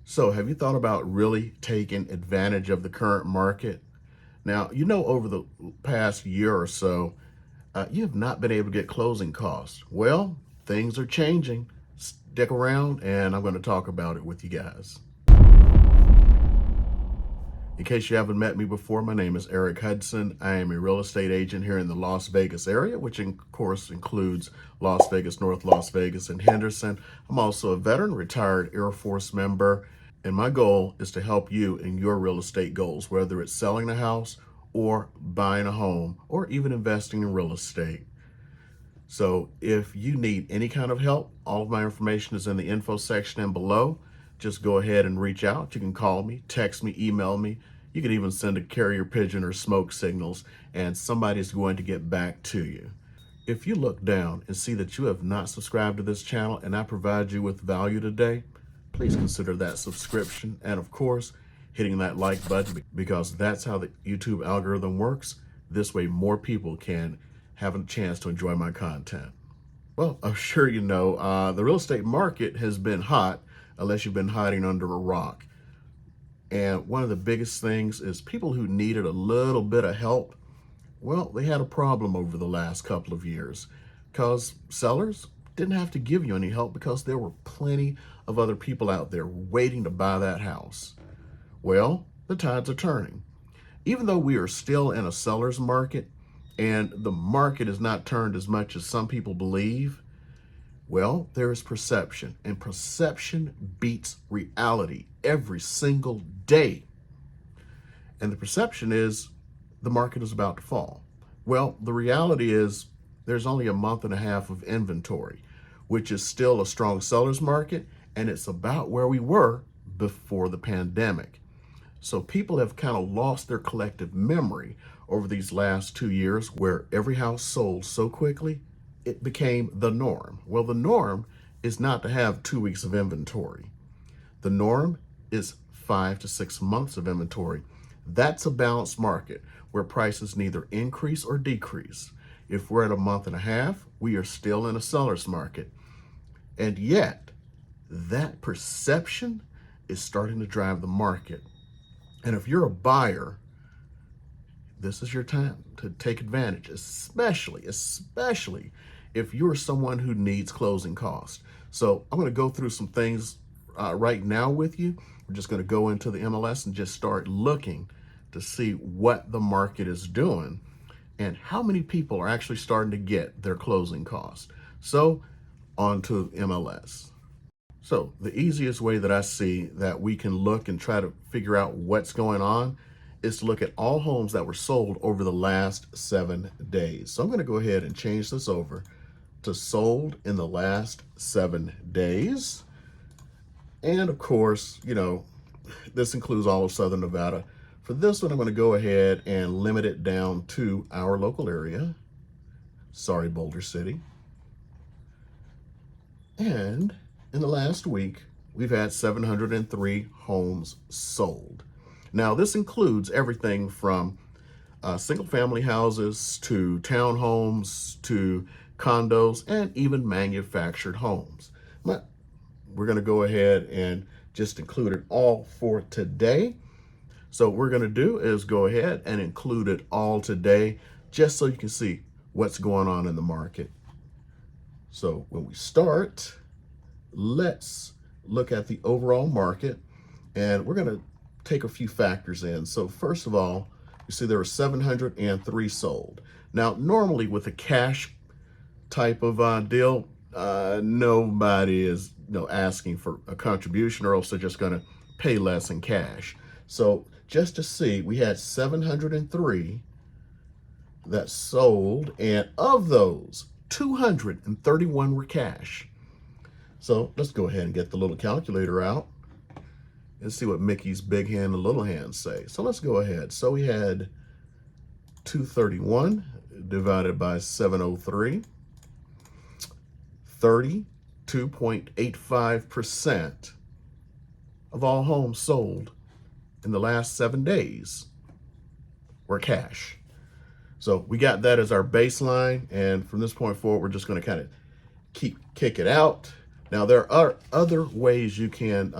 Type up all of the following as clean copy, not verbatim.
So have you thought about really taking advantage of the current market? Now, over the past year or so, you have not been able to get closing costs. Well, things are changing. Stick around and I'm going to talk about it with you guys. In case you haven't met me before, my name is Eric Hudson. I am a real estate agent here in the Las Vegas area, which of course includes Las Vegas, North Las Vegas, and Henderson. I'm also a veteran, retired Air Force member, and my goal is to help you in your real estate goals, whether it's selling a house or buying a home or even investing in real estate. So if you need any kind of help, all of my information is in the info section and below. Just go ahead and reach out. You can call me, text me, email me. You can even send a carrier pigeon or smoke signals, and somebody's going to get back to you. If you look down and see that you have not subscribed to this channel and I provide you with value today, please consider that subscription. And of course, hitting that like button, because that's how the YouTube algorithm works. This way, more people can have a chance to enjoy my content. Well, I'm sure you know, the real estate market has been hot, unless you've been hiding under a rock. And one of the biggest things is people who needed a little bit of help, well, they had a problem over the last couple of years because sellers didn't have to give you any help because there were plenty of other people out there waiting to buy that house. Well, the tides are turning. Even though we are still in a seller's market and the market is not turned as much as some people believe, well, there is perception, and perception beats reality every single day. And the perception is the market is about to fall. Well, the reality is there's only a month and a half of inventory, which is still a strong seller's market, and it's about where we were before the pandemic. So people have kind of lost their collective memory over these last 2 years where every house sold so quickly, it became the norm. Well, the norm is not to have 2 weeks of inventory. The norm is 5 to 6 months of inventory. That's a balanced market where prices neither increase or decrease. If we're at a month and a half, we are still in a seller's market. And yet, that perception is starting to drive the market. And if you're a buyer, this is your time to take advantage, especially if you're someone who needs closing costs. So I'm going to go through some things right now with you. We're just going to go into the MLS and just start looking to see what the market is doing and how many people are actually starting to get their closing costs. So on to MLS. So the easiest way that I see that we can look and try to figure out what's going on is to look at all homes that were sold over the last 7 days. So I'm going to go ahead and change this over to sold in the last 7 days. And of course, this includes all of Southern Nevada. For this one, I'm going to go ahead and limit it down to our local area. Sorry, Boulder City. And in the last week, we've had 703 homes sold. Now, this includes everything from single-family houses to townhomes to condos and even manufactured homes. But we're going to go ahead and just include it all for today. So what we're going to do is go ahead and include it all today just so you can see what's going on in the market. So when we start, let's look at the overall market, and we're going to take a few factors in. So first of all, you see there were 703 sold. Now, normally with a cash type of deal, nobody is asking for a contribution, or else they're just going to pay less in cash. So just to see, we had 703 that sold, and of those, 231 were cash. So let's go ahead and get the little calculator out and see what Mickey's big hand and little hand say. So let's go ahead. So we had 231 divided by 703, 32.85% of all homes sold in the last 7 days were cash. So we got that as our baseline, and from this point forward, we're just going to kind of kick it out. Now, there are other ways you can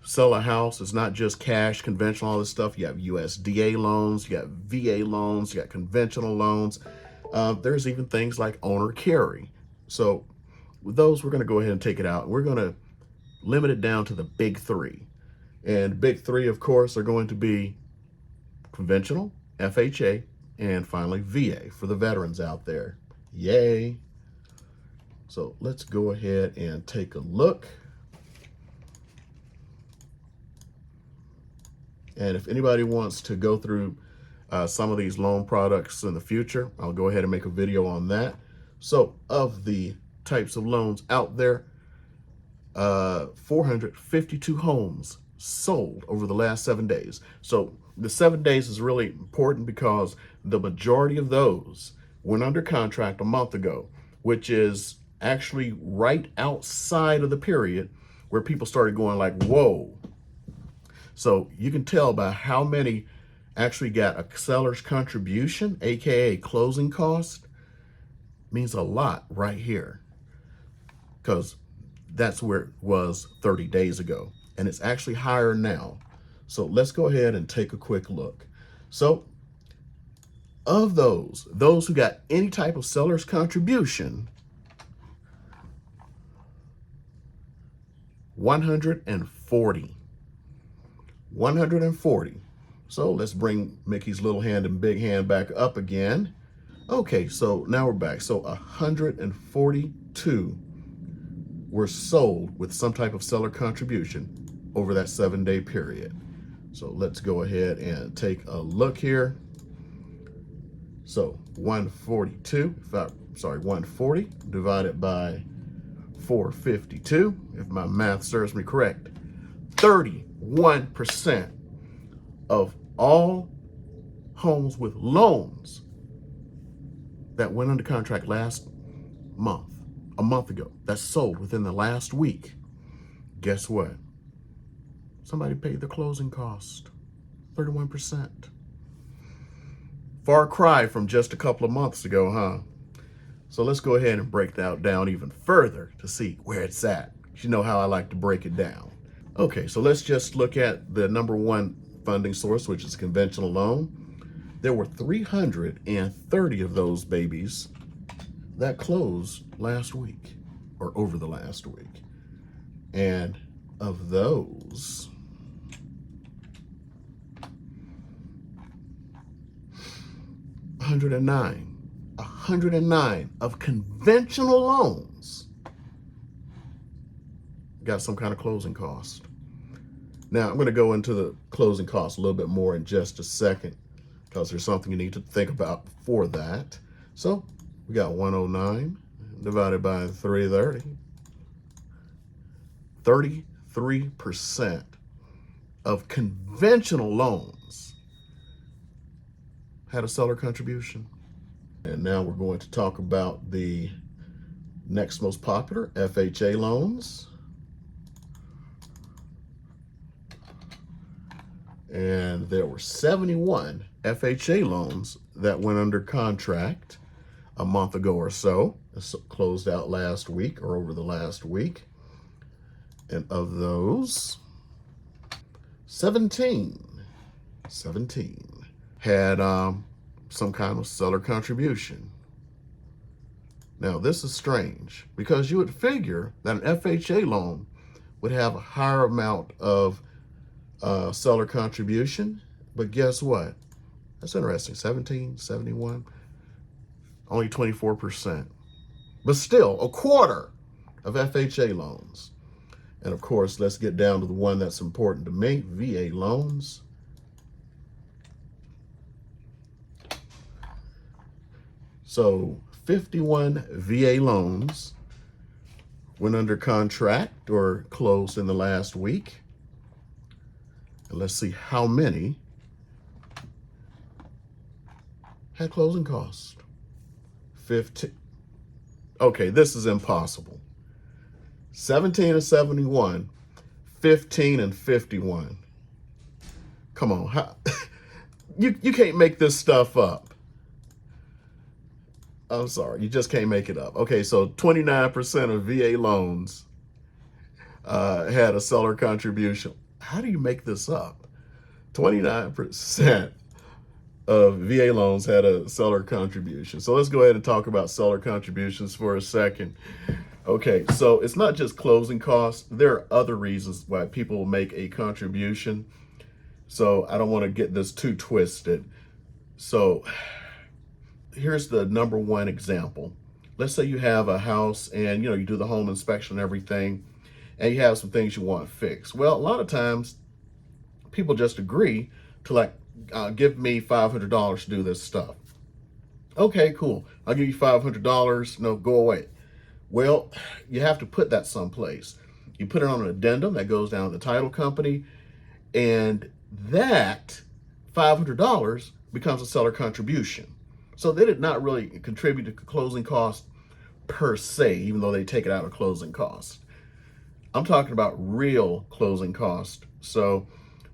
sell a house, it's not just cash, conventional, all this stuff. You have USDA loans, you got VA loans, you got conventional loans. There's even things like owner carry. So with those, we're going to go ahead and take it out. We're going to limit it down to the big three. And big three, of course, are going to be conventional, FHA, and finally VA for the veterans out there. Yay. So let's go ahead and take a look. And if anybody wants to go through some of these loan products in the future, I'll go ahead and make a video on that. So of the types of loans out there, 452 homes sold over the last 7 days. So the 7 days is really important because the majority of those went under contract a month ago, which is actually right outside of the period where people started going like, whoa. So you can tell by how many actually got a seller's contribution, AKA closing cost, means a lot right here, because that's where it was 30 days ago. And it's actually higher now. So let's go ahead and take a quick look. So of those who got any type of seller's contribution, 140. 140. So let's bring Mickey's little hand and big hand back up again. Okay, so now we're back. So 142 were sold with some type of seller contribution over that 7-day period. So let's go ahead and take a look here. So 140 divided by 452, if my math serves me correct, 31% of all homes with loans that went under contract last month, a month ago, that sold within the last week, guess what? Somebody paid the closing cost, 31%. Far cry from just a couple of months ago, huh? So let's go ahead and break that down even further to see where it's at. You know how I like to break it down. Okay, so let's just look at the number one funding source, which is conventional loan. There were 330 of those babies that closed last week or over the last week. And of those, 109 of conventional loans got some kind of closing cost. Now, I'm going to go into the closing costs a little bit more in just a second because there's something you need to think about before that. So we got 109 divided by 330. 33% of conventional loans had a seller contribution. And now we're going to talk about the next most popular, FHA loans. And there were 71 FHA loans that went under contract a month ago or so. This closed out last week or over the last week. And of those, 17 had some kind of seller contribution. Now, this is strange because you would figure that an FHA loan would have a higher amount of seller contribution, but guess what? That's interesting. 17, 71, only 24%. But still, a quarter of FHA loans. And of course, let's get down to the one that's important to me, VA loans. So 51 VA loans went under contract or closed in the last week. And let's see how many had closing costs. 15. Okay, this is impossible. 17 and 71, 15 and 51. Come on, you can't make this stuff up. I'm sorry, you just can't make it up. Okay, so 29% of VA loans had a seller contribution. how do you make this up? 29% of VA loans had a seller contribution. So let's go ahead and talk about seller contributions for a second. Okay, so it's not just closing costs. There are other reasons why people make a contribution. So I don't want to get this too twisted. So here's the number one example. Let's say you have a house and you do the home inspection and everything, and you have some things you want fixed. Well, a lot of times people just agree to give me $500 to do this stuff. Okay, cool. I'll give you $500. No, go away. Well, you have to put that someplace. You put it on an addendum that goes down to the title company, and that $500 becomes a seller contribution. So they did not really contribute to closing costs per se, even though they take it out of closing costs. I'm talking about real closing costs. So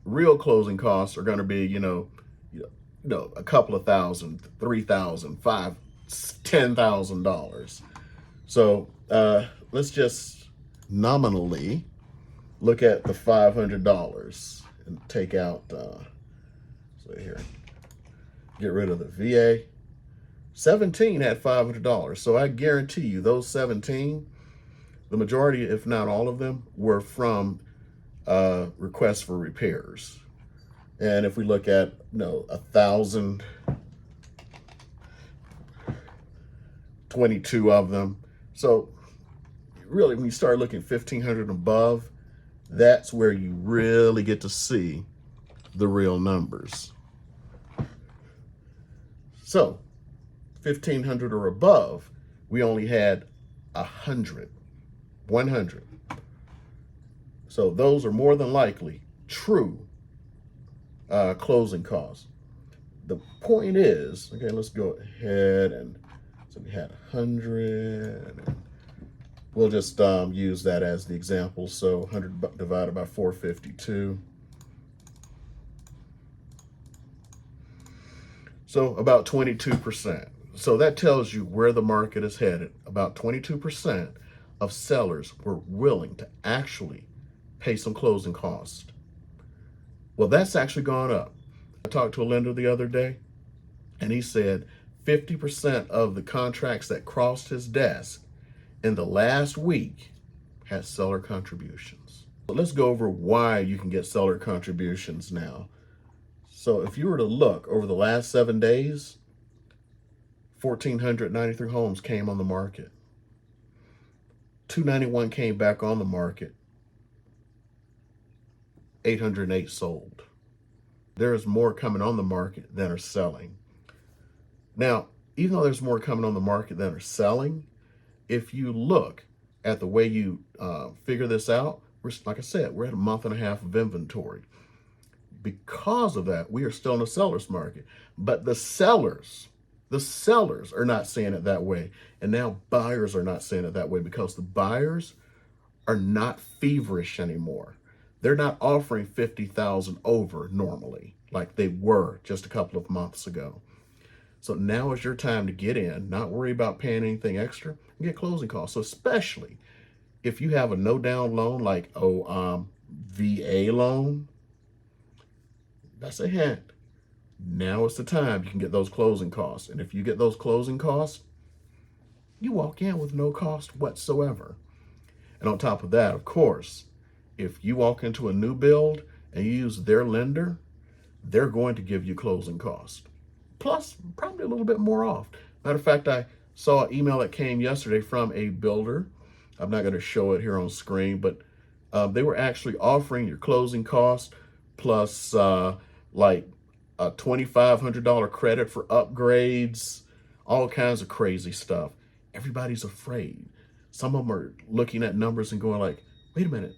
real closing costs are going to be, a couple of thousand, $3,000, $5,000, $10,000. So let's just nominally look at the $500 and take out, so here, get rid of the VA. 17 had $500. So I guarantee you those 17, the majority, if not all of them, were from requests for repairs. And if we look at 1,000, 22 of them. So really, when you start looking at 1,500 and above, that's where you really get to see the real numbers. So 1,500 or above, we only had 100. So those are more than likely true closing costs. The point is, okay, let's go ahead and, so we had 100. And we'll just use that as the example. So 100 divided by 452. So about 22%. So that tells you where the market is headed. About 22% of sellers were willing to actually pay some closing costs. Well, that's actually gone up. I talked to a lender the other day, and he said 50% of the contracts that crossed his desk in the last week had seller contributions. But let's go over why you can get seller contributions now. So if you were to look over the last 7 days, 1,493 homes came on the market. 291 came back on the market. 808 sold. There is more coming on the market than are selling. Now, even though there's more coming on the market than are selling, if you look at the way you figure this out, like I said, we're at a month and a half of inventory. Because of that, we are still in a seller's market. But the sellers are not seeing it that way. And now buyers are not seeing it that way because the buyers are not feverish anymore. They're not offering 50,000 over normally like they were just a couple of months ago. So now is your time to get in, not worry about paying anything extra, and get closing costs. So especially if you have a no down loan like VA loan, that's a hint. Now is the time you can get those closing costs. And if you get those closing costs, you walk in with no cost whatsoever. And on top of that, of course, if you walk into a new build and you use their lender, they're going to give you closing costs. Plus, probably a little bit more off. Matter of fact, I saw an email that came yesterday from a builder. I'm not going to show it here on screen, but they were actually offering your closing costs plus like a $2,500 credit for upgrades, all kinds of crazy stuff. Everybody's afraid. Some of them are looking at numbers and going like, wait a minute,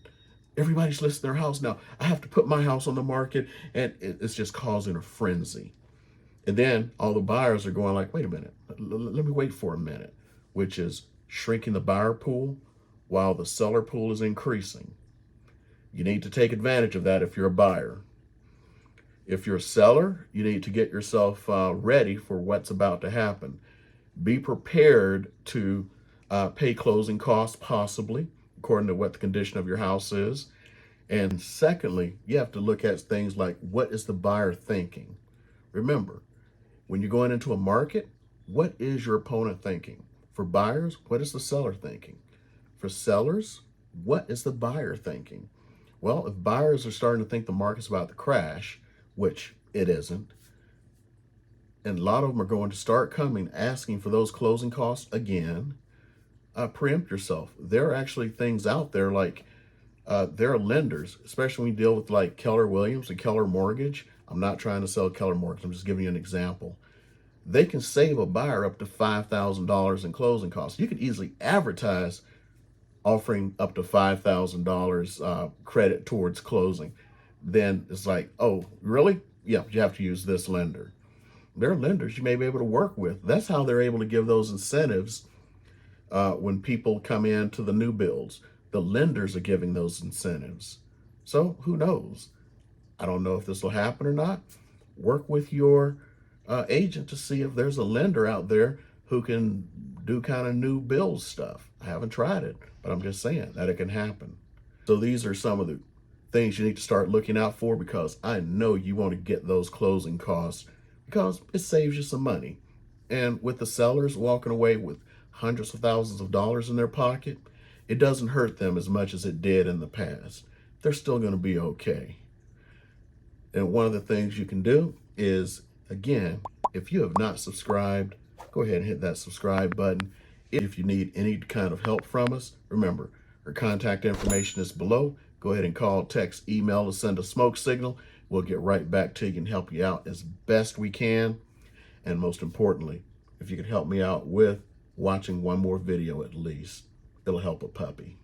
everybody's listing their house now. I have to put my house on the market, and it's just causing a frenzy. And then all the buyers are going like, wait a minute, let me wait for a minute, which is shrinking the buyer pool while the seller pool is increasing. You need to take advantage of that if you're a buyer. If you're a seller, you need to get yourself ready for what's about to happen. Be prepared to pay closing costs, possibly, according to what the condition of your house is. And secondly, you have to look at things like, what is the buyer thinking? Remember, when you're going into a market, what is your opponent thinking? For buyers, what is the seller thinking? For sellers, what is the buyer thinking? Well, if buyers are starting to think the market's about to crash, which it isn't, and a lot of them are going to start coming asking for those closing costs again, preempt yourself. There are actually things out there like there are lenders, especially when you deal with like Keller Williams and Keller Mortgage. I'm not trying to sell Keller Mortgage, I'm just giving you an example. They can save a buyer up to $5,000 in closing costs. You could easily advertise offering up to $5,000 credit towards closing. Then it's like, oh, really? Yeah, you have to use this lender. There are lenders you may be able to work with. That's how they're able to give those incentives when people come into the new builds. The lenders are giving those incentives. So who knows? I don't know if this will happen or not. Work with your agent to see if there's a lender out there who can do kind of new build stuff. I haven't tried it, but I'm just saying that it can happen. So these are some of the things you need to start looking out for, because I know you want to get those closing costs because it saves you some money. And with the sellers walking away with hundreds of thousands of dollars in their pocket, it doesn't hurt them as much as it did in the past. They're still going to be okay. And one of the things you can do is, again, if you have not subscribed, go ahead and hit that subscribe button. If you need any kind of help from us, remember, our contact information is below. Go ahead and call, text, email, or send a smoke signal. We'll get right back to you and help you out as best we can. And most importantly, if you could help me out with watching one more video at least, it'll help a puppy.